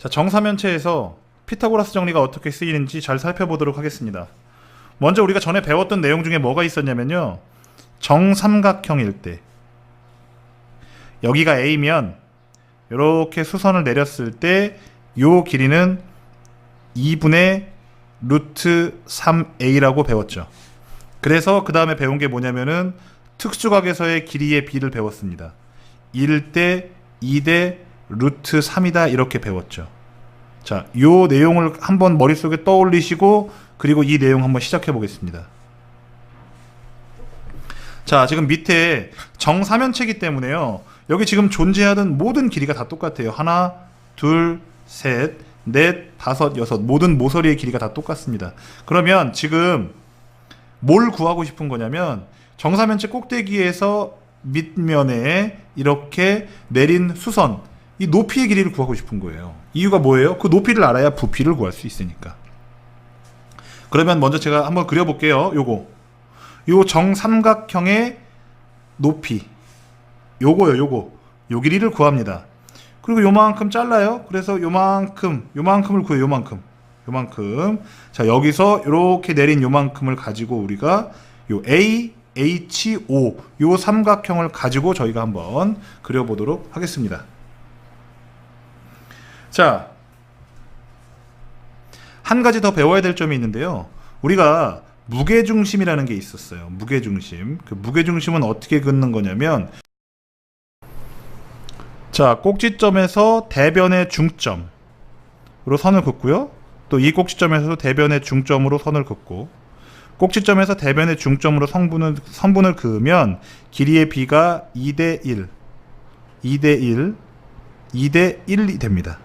자, 정사면체에서 피타고라스 정리가 어떻게 쓰이는지 잘 살펴보도록 하겠습니다. 먼저 우리가 전에 배웠던 내용 중에 뭐가 있었냐면요, 정삼각형일 때 여기가 A면 이렇게 수선을 내렸을 때 요 길이는 2분의 루트 3a라고 배웠죠. 그래서 그 다음에 배운 게 뭐냐면은 특수각에서의 길이의 비를 배웠습니다. 1대 2대 루트 3이다 이렇게 배웠죠. 자, 요 내용을 한번 머릿속에 떠올리시고 그리고 이 내용 한번 시작해 보겠습니다. 자, 지금 밑에 정사면체이기 때문에요, 여기 지금 존재하는 모든 길이가 다 똑같아요. 하나, 둘, 셋, 넷, 다섯, 여섯, 모든 모서리의 길이가 다 똑같습니다. 그러면 지금 뭘 구하고 싶은 거냐면 정사면체 꼭대기에서 밑면에 이렇게 내린 수선, 이 높이의 길이를 구하고 싶은 거예요. 이유가 뭐예요? 그 높이를 알아야 부피를 구할 수 있으니까. 그러면 먼저 제가 한번 그려볼게요. 요 정삼각형의 높이, 요거요. 요 길이를 구합니다. 그리고 요만큼 잘라요. 그래서 요만큼을 구해요. 요만큼. 자, 여기서 이렇게 내린 요만큼을 가지고 우리가 요 A, H, O 요 삼각형을 가지고 저희가 한번 그려보도록 하겠습니다. 자, 한 가지 더 배워야 될 점이 있는데요, 우리가 무게중심이라는 게 있었어요. 무게중심. 그 무게중심은 어떻게 긋는 거냐면, 자, 꼭지점에서 대변의 중점으로 선을 긋고요, 또 이 꼭지점에서 대변의 중점으로 선을 긋고, 꼭지점에서 대변의 중점으로 선분을 그으면 길이의 비가 2대 1, 2대 1이 됩니다.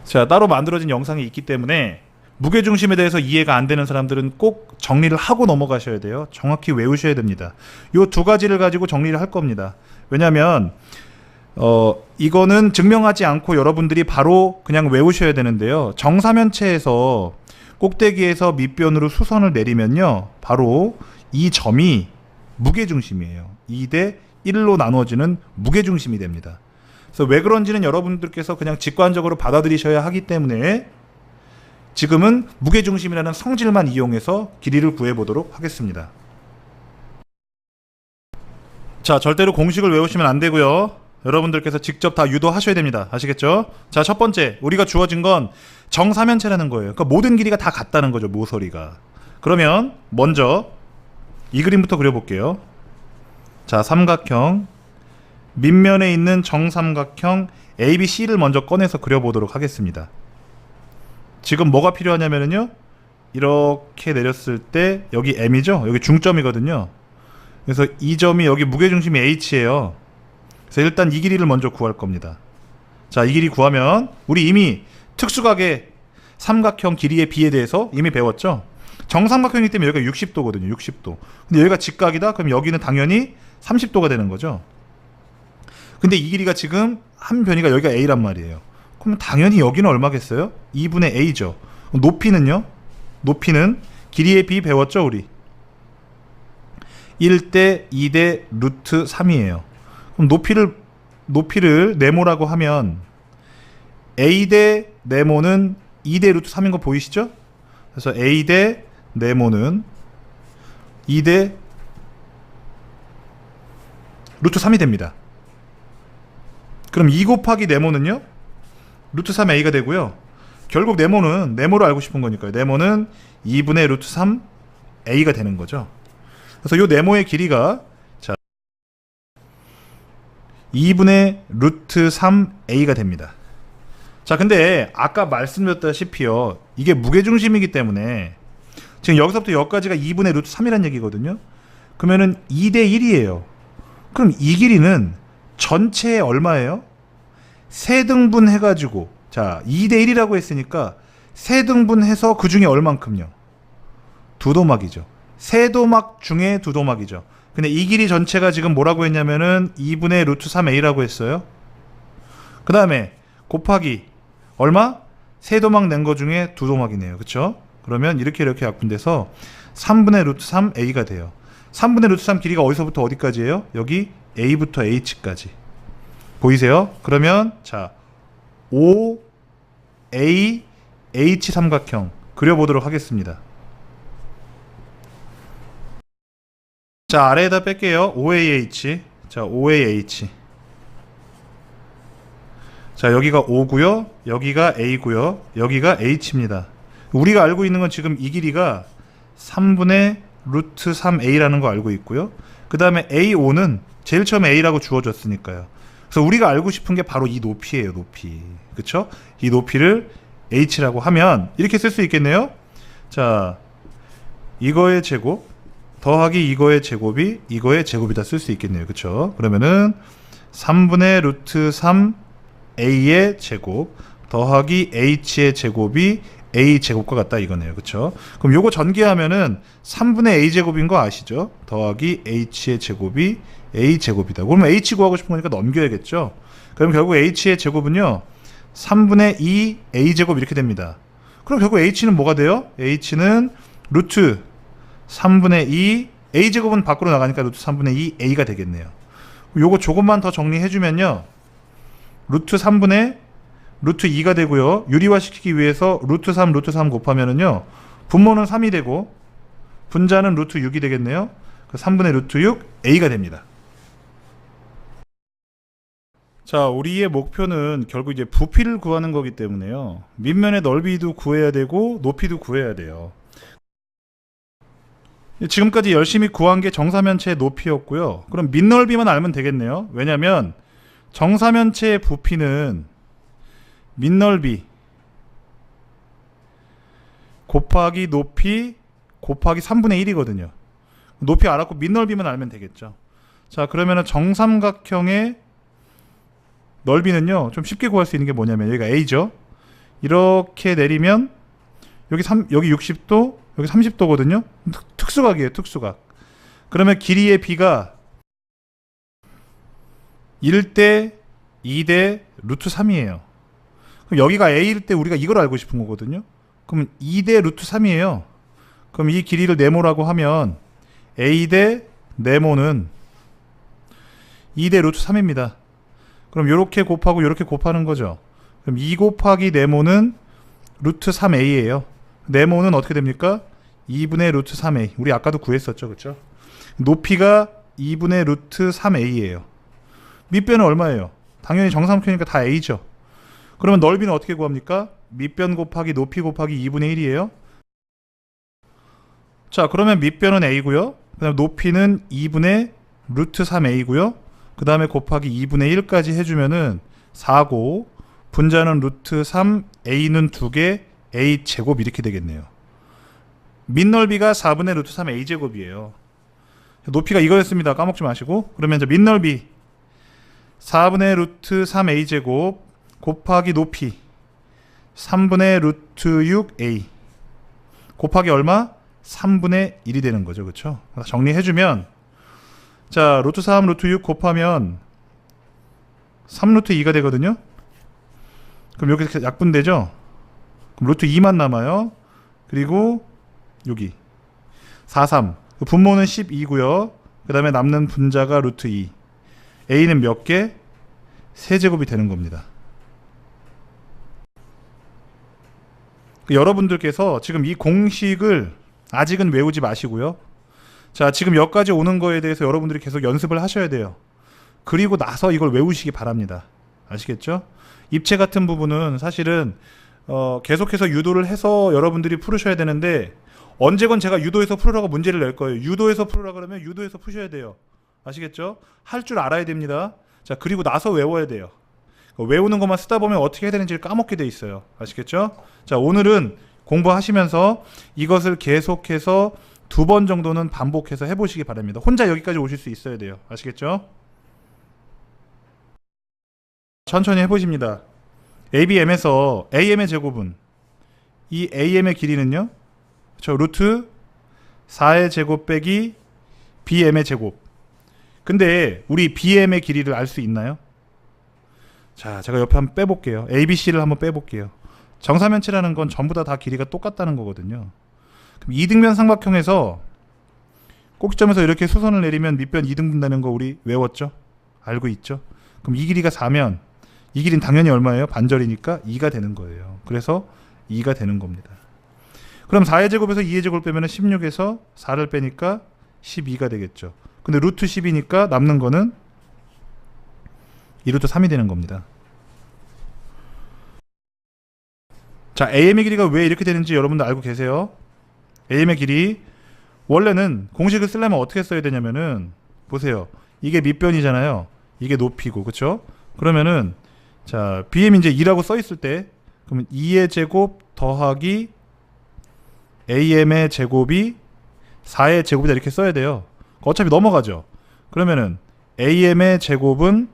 자, 따로 만들어진 영상이 있기 때문에 무게중심에 대해서 이해가 안 되는 사람들은 꼭 정리를 하고 넘어가셔야 돼요. 정확히 외우셔야 됩니다. 요 두 가지를 가지고 정리를 할 겁니다. 왜냐면 이거는 증명하지 않고 여러분들이 바로 그냥 외우셔야 되는데요, 정사면체에서 꼭대기에서 밑변으로 수선을 내리면요, 바로 이 점이 무게중심이에요. 2대 1로 나눠지는 무게중심이 됩니다. 그래서 왜 그런지는 여러분들께서 그냥 직관적으로 받아들이셔야 하기 때문에 지금은 무게중심이라는 성질만 이용해서 길이를 구해보도록 하겠습니다. 자, 절대로 공식을 외우시면 안 되고요, 여러분들께서 직접 다 유도하셔야 됩니다. 아시겠죠? 자, 첫 번째, 우리가 주어진 건 정사면체라는 거예요. 그러니까 모든 길이가 다 같다는 거죠, 모서리가. 그러면 먼저 이 그림부터 그려볼게요. 자, 삼각형, 밑면에 있는 정삼각형 ABC를 먼저 꺼내서 그려보도록 하겠습니다. 지금 뭐가 필요하냐면요, 이렇게 내렸을 때 여기 M이죠? 여기 중점이거든요. 그래서 이 점이 여기 무게중심이 H예요. 그래서 일단 이 길이를 먼저 구할 겁니다. 자, 이 길이 구하면 우리 이미 특수각의 삼각형 길이의 비에 대해서 이미 배웠죠? 정삼각형이기 때문에 여기가 60도거든요. 60도. 근데 여기가 직각이다? 그럼 여기는 당연히 30도가 되는 거죠. 근데 이 길이가 지금 한 변이가 여기가 A란 말이에요. 그럼 당연히 여기는 얼마겠어요? 2분의 A죠. 높이는요? 높이는 길이의 비 배웠죠, 우리? 1대 2대 루트 3이에요. 그럼 높이를 네모라고 하면 A 대 네모는 2대 루트 3인 거 보이시죠? 그래서 A 대 네모는 2대 루트 3이 됩니다. 그럼 2 곱하기 네모는요? 루트 3a가 되고요. 결국 네모를 알고 싶은 거니까요. 네모는 2분의 루트 3a가 되는 거죠. 그래서 이 네모의 길이가, 자, 2분의 루트 3a가 됩니다. 자, 근데 아까 말씀드렸다시피요, 이게 무게중심이기 때문에 지금 여기서부터 여기까지가 2분의 루트 3이란 얘기거든요. 그러면은 2대 1이에요. 그럼 이 길이는 전체에 얼마예요? 세등분 해가지고, 자, 2대 1이라고 했으니까 세등분 해서 그 중에 얼만큼요? 두도막이죠. 세도막 중에 두도막이죠. 근데 이 길이 전체가 지금 뭐라고 했냐면은 2분의 루트 3a라고 했어요. 그 다음에 곱하기 얼마? 세도막 낸 거 중에 두도막이네요. 그쵸? 그러면 이렇게 약분돼서 3분의 루트 3a가 돼요. 3분의 루트 3 길이가 어디서부터 어디까지예요? 여기 a부터 h까지. 보이세요? 그러면 자, OAH 삼각형 그려보도록 하겠습니다. 자, 아래에다 뺄게요. OAH. 자, OAH. 자, 여기가 O고요. 여기가 A고요. 여기가 H입니다. 우리가 알고 있는 건 지금 이 길이가 3분의 루트 3A라는 거 알고 있고요. 그 다음에 AO는 제일 처음에 A라고 주어졌으니까요. 그래서 우리가 알고 싶은 게 바로 이 높이예요. 높이. 그쵸? 이 높이를 H라고 하면 이렇게 쓸 수 있겠네요. 자, 이거의 제곱 더하기 이거의 제곱이 이거의 제곱이다 쓸 수 있겠네요. 그쵸? 그러면은 3분의 루트 3A의 제곱 더하기 H의 제곱이 A 제곱과 같다 이거네요. 그쵸? 그럼 요거 전개하면은 3분의 A 제곱인 거 아시죠? 더하기 H의 제곱이 A 제곱이다. 그러면 H 구하고 싶은 거니까 넘겨야겠죠? 그럼 결국 H의 제곱은요 3분의 2 A 제곱 이렇게 됩니다. 그럼 결국 H는 뭐가 돼요? H는 루트 3분의 2 A 제곱은 밖으로 나가니까 루트 3분의 2 A가 되겠네요. 요거 조금만 더 정리해주면요 루트 3분의 루트 2가 되고요. 유리화시키기 위해서 루트 3 곱하면은요 분모는 3이 되고 분자는 루트 6이 되겠네요. 3분의 루트 6 A가 됩니다. 자, 우리의 목표는 결국 이제 부피를 구하는 거기 때문에요. 밑면의 넓이도 구해야 되고 높이도 구해야 돼요. 지금까지 열심히 구한 게 정사면체의 높이였고요. 그럼 밑넓이만 알면 되겠네요. 왜냐면 정사면체의 부피는 밑넓이 곱하기 높이 곱하기 3분의 1이거든요. 높이 알았고 밑넓이만 알면 되겠죠. 자, 그러면은 정삼각형의 넓이는요 좀 쉽게 구할 수 있는 게 뭐냐면 여기가 A죠. 이렇게 내리면 여기 60도 여기 30도거든요. 특수각이에요. 특수각. 그러면 길이의 B가 1대 2대 루트 3이에요. 그럼 여기가 A일 때 우리가 이걸 알고 싶은 거거든요. 그럼 2대 루트 3이에요. 그럼 이 길이를 네모라고 하면 A 대 네모는 2대 루트 3입니다. 그럼 요렇게 곱하고 요렇게 곱하는 거죠. 그럼 2 곱하기 네모는 루트 3A예요. 네모는 어떻게 됩니까? 2분의 루트 3A. 우리 아까도 구했었죠. 그쵸? 높이가 2분의 루트 3A예요. 밑변은 얼마예요? 당연히 정삼각형이니까 다 A죠. 그러면 넓이는 어떻게 구합니까? 밑변 곱하기 높이 곱하기 2분의 1이에요. 자, 그러면 밑변은 A고요. 그 다음에 높이는 2분의 루트 3A고요. 그 다음에 곱하기 2분의 1까지 해주면은 4고 분자는 루트 3 A는 2개 A 제곱 이렇게 되겠네요. 밑넓이가 4분의 루트 3 A 제곱이에요. 높이가 이거였습니다. 까먹지 마시고. 그러면 이제 밑넓이 4분의 루트 3 A 제곱 곱하기 높이 3분의 루트 6 A 곱하기 얼마? 3분의 1이 되는 거죠. 그렇죠? 정리해주면 자, 루트 3 루트 6 곱하면 3 루트 2가 되거든요. 그럼 여기 약분되죠? 그럼 루트 2만 남아요. 그리고 여기 4, 3 분모는 12고요. 그 다음에 남는 분자가 루트 2 A는 몇 개? 세제곱이 되는 겁니다. 여러분들께서 지금 이 공식을 아직은 외우지 마시고요. 자, 지금 여기까지 오는 거에 대해서 여러분들이 계속 연습을 하셔야 돼요. 그리고 나서 이걸 외우시기 바랍니다. 아시겠죠? 입체 같은 부분은 사실은 계속해서 유도를 해서 여러분들이 풀으셔야 되는데 언제건 제가 유도에서 풀으라고 문제를 낼 거예요. 유도에서 풀으라 그러면 유도에서 푸셔야 돼요. 아시겠죠? 할 줄 알아야 됩니다. 자, 그리고 나서 외워야 돼요. 외우는 것만 쓰다 보면 어떻게 해야 되는지를 까먹게 돼 있어요. 아시겠죠? 자, 오늘은 공부하시면서 이것을 계속해서 2번 정도는 반복해서 해보시기 바랍니다. 혼자 여기까지 오실 수 있어야 돼요. 아시겠죠? 천천히 해보십니다. ABM에서 AM의 제곱은 이 AM의 길이는요? 저 루트 4의 제곱 빼기 BM의 제곱. 근데 우리 BM의 길이를 알 수 있나요? 자, 제가 옆에 한번 빼볼게요. ABC를 한번 빼볼게요. 정사면체라는 건 전부 다 길이가 똑같다는 거거든요. 그럼 이등변 삼각형에서 꼭지점에서 이렇게 수선을 내리면 밑변 2등분 되는 거 우리 외웠죠? 알고 있죠? 그럼 이 길이가 4면 이 길이는 당연히 얼마예요? 반절이니까 2가 되는 거예요. 그래서 2가 되는 겁니다. 그럼 4의 제곱에서 2의 제곱을 빼면 16에서 4를 빼니까 12가 되겠죠. 근데 루트 10이니까 남는 거는 2루트 3이 되는 겁니다. 자, AM의 길이가 왜 이렇게 되는지 여러분들 알고 계세요? AM의 길이 원래는 공식을 쓰려면 어떻게 써야 되냐면은 보세요. 이게 밑변이잖아요. 이게 높이고, 그쵸? 그러면은 자, BM 이제 2라고 써 있을 때 그러면 2의 제곱 더하기 AM의 제곱이 4의 제곱이다 이렇게 써야 돼요. 어차피 넘어가죠. 그러면은 AM의 제곱은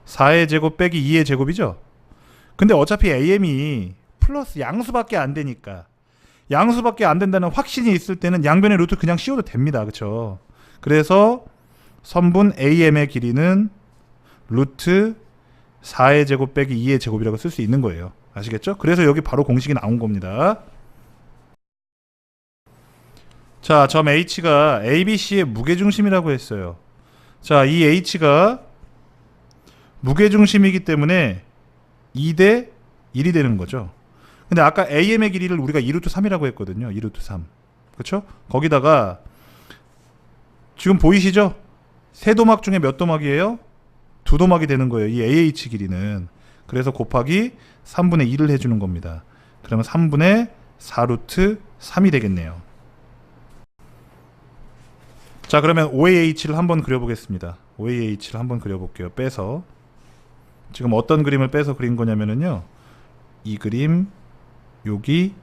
4의 제곱 빼기 2의 제곱이죠. 근데 어차피 AM이 플러스 양수밖에 안 되니까 양수밖에 안 된다는 확신이 있을 때는 양변의 루트 그냥 씌워도 됩니다. 그쵸? 그래서 선분 AM의 길이는 루트 4의 제곱 빼기 2의 제곱이라고 쓸 수 있는 거예요. 아시겠죠? 그래서 여기 바로 공식이 나온 겁니다. 자, 점 H가 ABC의 무게중심이라고 했어요. 자, 이 H가 무게중심이기 때문에 2대 1이 되는 거죠. 근데 아까 AM의 길이를 우리가 2루트 3이라고 했거든요. 2루트 3. 그쵸? 거기다가 지금 보이시죠? 세 도막 중에 몇 도막이에요? 두 도막이 되는 거예요. 이 AH 길이는. 그래서 곱하기 3분의 2를 해주는 겁니다. 그러면 3분의 4루트 3이 되겠네요. 자, 그러면 OAH를 한번 그려보겠습니다. OAH를 한번 그려볼게요. 빼서. 지금 어떤 그림을 빼서 그린 거냐면요. 이 그림, 여기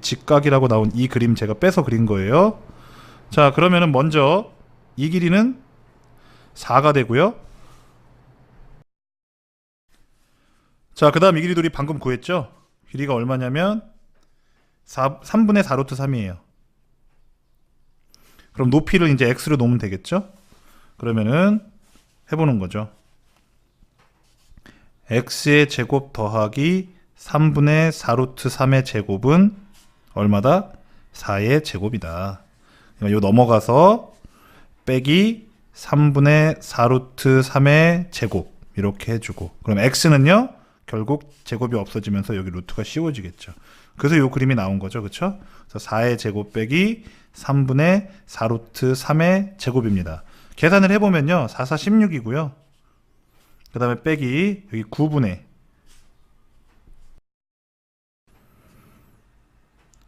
직각이라고 나온 이 그림 제가 빼서 그린 거예요. 자, 그러면은 먼저 이 길이는 4가 되고요. 자, 그 다음 이 길이도 우리 방금 구했죠? 길이가 얼마냐면 3분의 4루트 3이에요. 그럼 높이를 이제 x로 놓으면 되겠죠? 그러면은 해보는 거죠. x의 제곱 더하기 3분의 4루트 3의 제곱은 얼마다? 4의 제곱이다. 이거 넘어가서 빼기 3분의 4루트 3의 제곱 이렇게 해주고, 그럼 x는요 결국 제곱이 없어지면서 여기 루트가 씌워지겠죠. 그래서 이 그림이 나온 거죠. 그쵸? 그래서 4의 제곱 빼기 3분의 4루트 3의 제곱입니다. 계산을 해보면요 4, 4, 16이고요 그 다음에 빼기 여기 9분의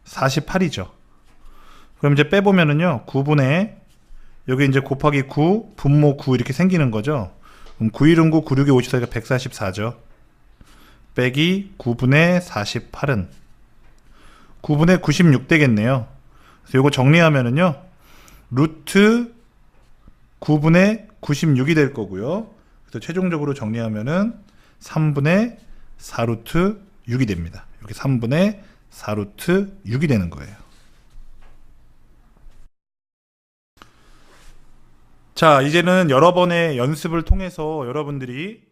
48이죠. 그럼 이제 빼보면은요 9분의 여기 이제 곱하기 9 분모 9 이렇게 생기는 거죠. 그럼 9, 1, 9, 9, 6, 54가 144죠. 빼기 9분의 48은 9분의 96 되겠네요. 그래서 이거 정리하면은요 루트 9분의 96이 될 거고요. 그래서 최종적으로 정리하면은 3분의 4루트 6이 됩니다. 여기 3분의 4루트 6이 되는 거예요. 자, 이제는 여러 번의 연습을 통해서 여러분들이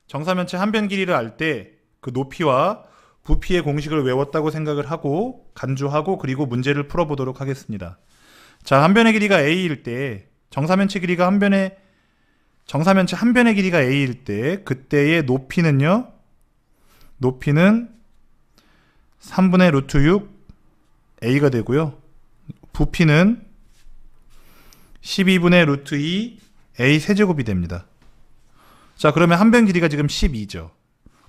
정사면체 한 변 길이를 알 때 그 높이와 부피의 공식을 외웠다고 생각을 하고 간주하고 그리고 문제를 풀어보도록 하겠습니다. 자, 한 변의 길이가 a일 때 정사면체 길이가 정사면체 한 변의 길이가 a일 때 그때의 높이는요. 높이는 3분의 루트 6 a가 되고요. 부피는 12분의 루트 2 a 세제곱이 됩니다. 자, 그러면 한 변 길이가 지금 12죠.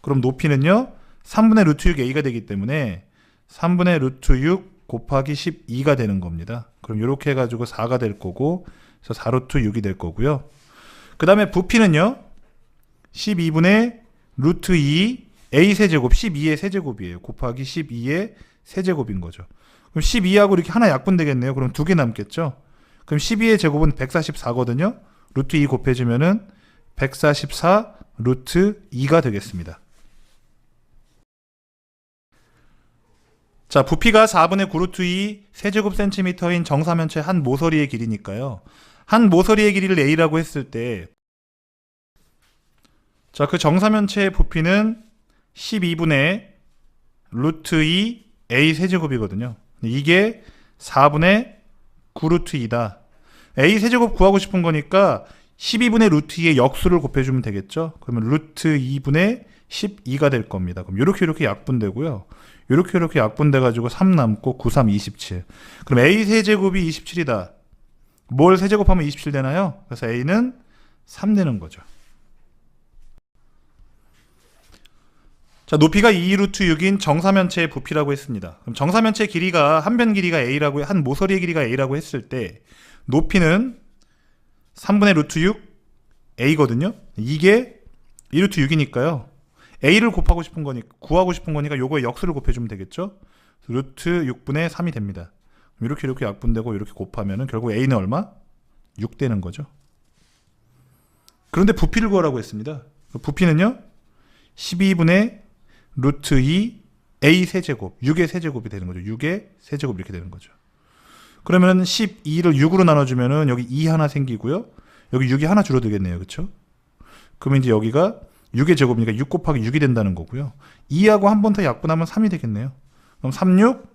그럼 높이는요 3분의 루트 6 a가 되기 때문에 3분의 루트 6 곱하기 12가 되는 겁니다. 그럼 이렇게 해가지고 4가 될 거고 그래서 4루트 6이 될 거고요. 그 다음에 부피는요 12분의 루트 2 a 세제곱 12의 세제곱이에요. 곱하기 12의 세제곱인 거죠. 그럼 12하고 이렇게 하나 약분되겠네요. 그럼 두 개 남겠죠. 그럼 12의 제곱은 144거든요. 루트 2 곱해주면은 144 루트 2가 되겠습니다. 자, 부피가 4분의 9 루트 2 세제곱 센티미터인 정사면체 한 모서리의 길이니까요. 한 모서리의 길이를 a라고 했을 때 자, 그 정사면체의 부피는 12분의 루트 2 a 세제곱이거든요. 이게 4분의 9 루트 2다. a 세제곱 구하고 싶은 거니까 12분의 루트 2의 역수를 곱해주면 되겠죠. 그러면 루트 2분의 12가 될 겁니다. 그럼 이렇게 약분되고요. 이렇게 약분돼가지고 3 남고 9, 3, 27. 그럼 A 세제곱이 27이다. 뭘 세제곱하면 27 되나요? 그래서 A는 3 되는 거죠. 자, 높이가 2루트 6인 정사면체의 부피라고 했습니다. 그럼 정사면체 길이가 한 변 길이가 A라고, 한 모서리의 길이가 A라고 했을 때 높이는 3분의 루트 6 A거든요. 이게 2루트 6이니까요. A를 구하고 싶은 거니까 요거에 역수를 곱해주면 되겠죠. 루트 6분의 3이 됩니다. 이렇게 약분되고 이렇게 곱하면은 결국 A는 얼마? 6 되는 거죠. 그런데 부피를 구하라고 했습니다. 부피는요 12분의 루트 2 A 세제곱, 6의 세제곱이 되는 거죠. 6의 세제곱 이렇게 되는 거죠. 그러면 12를 6으로 나눠주면은 여기 2 하나 생기고요. 여기 6이 하나 줄어들겠네요. 그렇죠? 그러면 이제 여기가 6의 제곱이니까 6 곱하기 6이 된다는 거고요. 2하고 한 번 더 약분하면 3이 되겠네요. 그럼 36,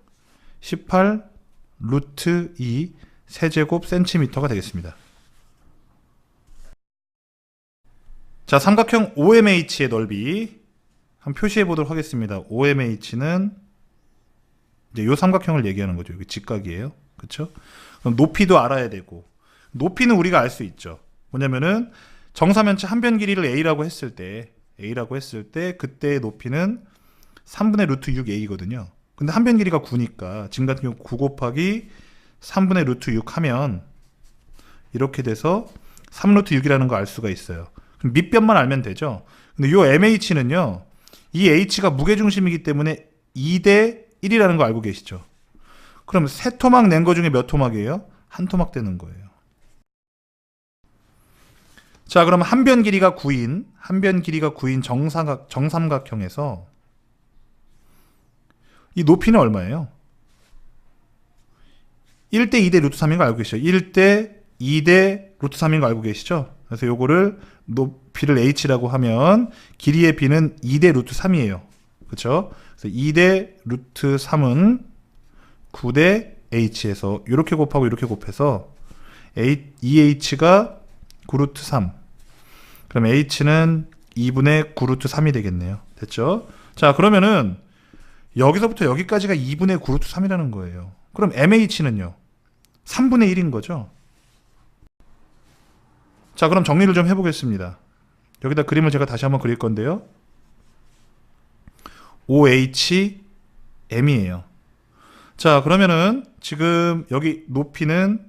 18, 루트 2 세제곱 센티미터가 되겠습니다. 자, 삼각형 OMH의 넓이 한번 표시해 보도록 하겠습니다. OMH는 이제 요 삼각형을 얘기하는 거죠. 여기 직각이에요. 그렇죠? 그럼 높이도 알아야 되고, 높이는 우리가 알 수 있죠. 뭐냐면은 정사면체 한 변 길이를 A라고 했을 때 그때의 높이는 3분의 루트 6A거든요. 근데 한 변 길이가 9니까 지금 같은 경우 9 곱하기 3분의 루트 6 하면 이렇게 돼서 3루트 6이라는 거 알 수가 있어요. 그럼 밑변만 알면 되죠. 근데 요 MH는요, 이 H가 무게중심이기 때문에 2대 1이라는 거 알고 계시죠? 그럼 세 토막 낸 거 중에 몇 토막이에요? 한 토막 되는 거예요. 자, 그럼 한 변 길이가 9인 정삼각형에서 이 높이는 얼마예요? 1대 2대 루트 3인 거 알고 계시죠? 1대 2대 루트 3인 거 알고 계시죠? 그래서 요거를 높이를 h라고 하면 길이의 b는 2대 루트 3이에요. 그렇죠? 그래서 2대 루트 3은 9대 h에서 이렇게 곱하고 이렇게 곱해서 2h가 9루트 3. 그럼 h는 2분의 9루트 3이 되겠네요. 됐죠? 자, 그러면은 여기서부터 여기까지가 2분의 9루트 3이라는 거예요. 그럼 MH는요? 3분의 1인 거죠? 자, 그럼 정리를 좀 해보겠습니다. 여기다 그림을 제가 다시 한번 그릴 건데요. OHM이에요. 자, 그러면은 지금 여기 높이는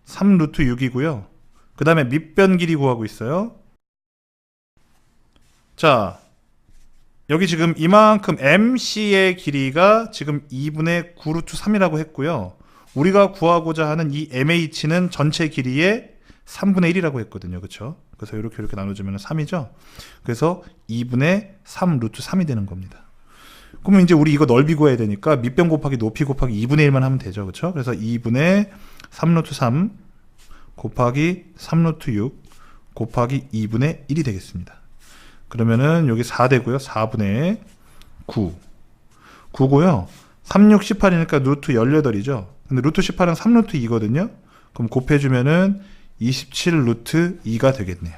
3루트 6이고요. 그 다음에 밑변 길이 구하고 있어요. 자, 여기 지금 이만큼 MC의 길이가 지금 2분의 9루트 3이라고 했고요. 우리가 구하고자 하는 이 MH는 전체 길이의 3분의 1이라고 했거든요. 그렇죠? 그래서 이렇게 나눠주면 3이죠. 그래서 2분의 3 루트 3이 되는 겁니다. 그러면 이제 우리 이거 넓이 구해야 되니까 밑변 곱하기 높이 곱하기 2분의 1만 하면 되죠. 그렇죠? 그래서 2분의 3 루트 3 곱하기 3 루트 6 곱하기 2분의 1이 되겠습니다. 그러면은 여기 4 되고요. 4분의 9. 9고요. 3, 6, 18이니까 루트 18이죠. 근데 루트 18은 3 루트 2거든요. 그럼 곱해주면은 27 루트 2가 되겠네요.